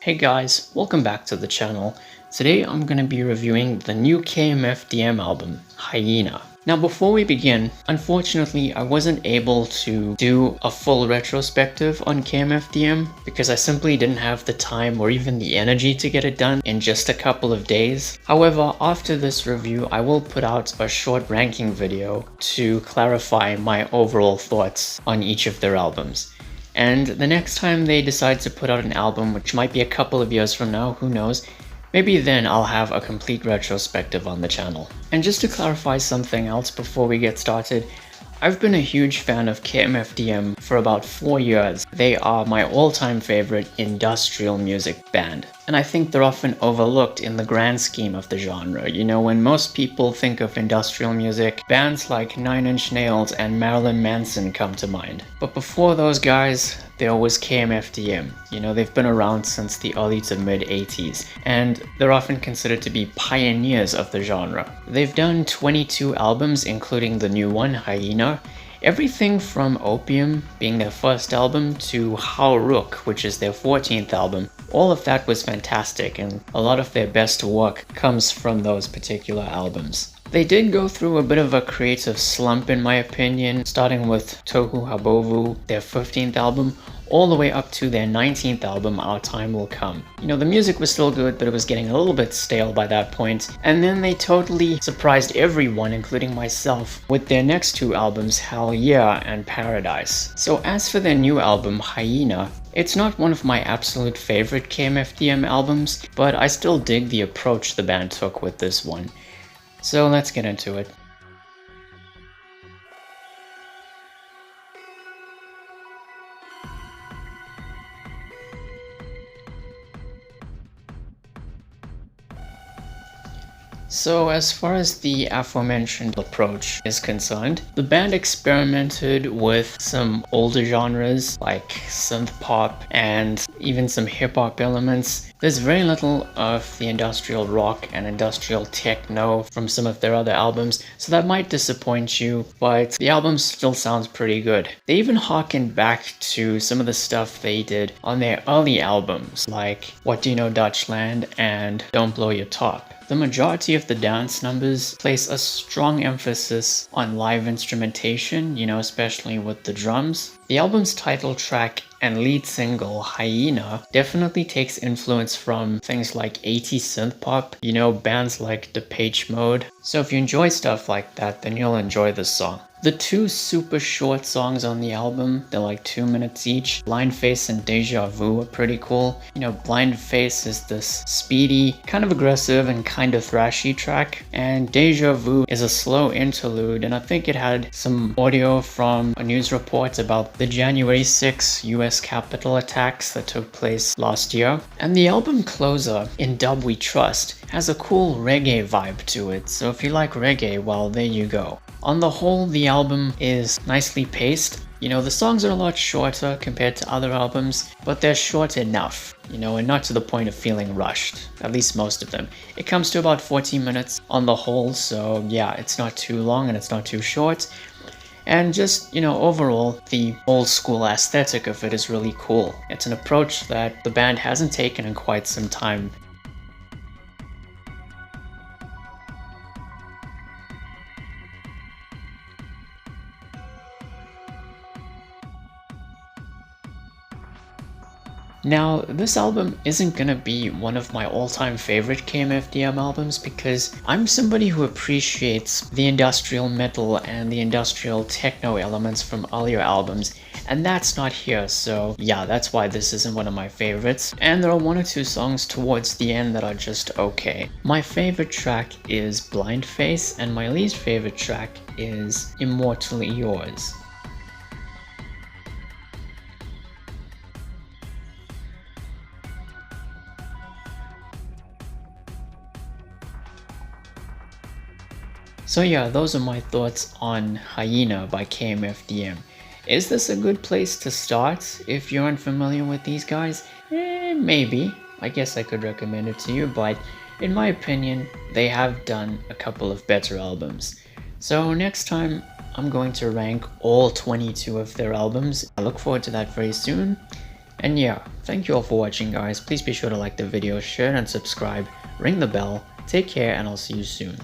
Hey guys, welcome back to the channel. Today I'm going to be reviewing the new KMFDM album, Hyëna. Now before we begin, unfortunately I wasn't able to do a full retrospective on KMFDM because I simply didn't have the time or even the energy to get it done in just a couple of days. However, after this review I will put out a short ranking video to clarify my overall thoughts on each of their albums. And the next time they decide to put out an album, which might be a couple of years from now, who knows, maybe then I'll have a complete retrospective on the channel. And just to clarify something else before we get started, I've been a huge fan of KMFDM for about 4 years. They are my all-time favorite industrial music band. And I think they're often overlooked in the grand scheme of the genre. You know, when most people think of industrial music, bands like 9 Inch Nails and Marilyn Manson come to mind. But before those guys, there was KMFDM. You know, they've been around since the early to mid 80s, and they're often considered to be pioneers of the genre. They've done 22 albums, including the new one, Hyëna. Everything from Opium being their first album to How Rook, which is their 14th album, all of that was fantastic, and a lot of their best work comes from those particular albums. They did go through a bit of a creative slump in my opinion, starting with Tohu Habovu, their 15th album, all the way up to their 19th album, Our Time Will Come. You know, the music was still good, but it was getting a little bit stale by that point. And then they totally surprised everyone, including myself, with their next two albums, Hell Yeah and Paradise. So as for their new album, Hyëna, it's not one of my absolute favorite KMFDM albums, but I still dig the approach the band took with this one. So let's get into it. So as far as the aforementioned approach is concerned, the band experimented with some older genres like synth pop and even some hip hop elements. There's very little of the industrial rock and industrial techno from some of their other albums, so that might disappoint you, but the album still sounds pretty good. They even harkened back to some of the stuff they did on their early albums like What Do You Know Dutchland and Don't Blow Your Top. The majority of the dance numbers place a strong emphasis on live instrumentation, you know, especially with the drums. The album's title track and lead single, Hyëna, definitely takes influence from things like 80s synth pop, you know, bands like Depeche Mode. So if you enjoy stuff like that, then you'll enjoy this song. The two super short songs on the album, they're like 2 minutes each. Blind Face and Deja Vu are pretty cool. You know, Blind Face is this speedy, kind of aggressive and kind of thrashy track. And Deja Vu is a slow interlude, and I think it had some audio from a news report about the January 6 US Capitol attacks that took place last year. And the album closer, In Dub We Trust, has a cool reggae vibe to it. So if you like reggae, well, there you go. On the whole, the album is nicely paced. You know, the songs are a lot shorter compared to other albums, but they're short enough, you know, and not to the point of feeling rushed, at least most of them. It comes to about 14 minutes on the whole, so yeah, it's not too long and it's not too short. And just, you know, overall, the old school aesthetic of it is really cool. It's an approach that the band hasn't taken in quite some time. Now, this album isn't gonna be one of my all-time favorite KMFDM albums because I'm somebody who appreciates the industrial metal and the industrial techno elements from earlier albums, and that's not here, so yeah, that's why this isn't one of my favorites. And there are one or two songs towards the end that are just okay. My favorite track is Blind Face, and my least favorite track is Immortally Yours. So yeah, those are my thoughts on Hyëna by KMFDM. Is this a good place to start if you're unfamiliar with these guys? Maybe. I guess I could recommend it to you, but in my opinion, they have done a couple of better albums. So next time, I'm going to rank all 22 of their albums. I look forward to that very soon. And yeah, thank you all for watching, guys. Please be sure to like the video, share and subscribe, ring the bell. Take care, and I'll see you soon.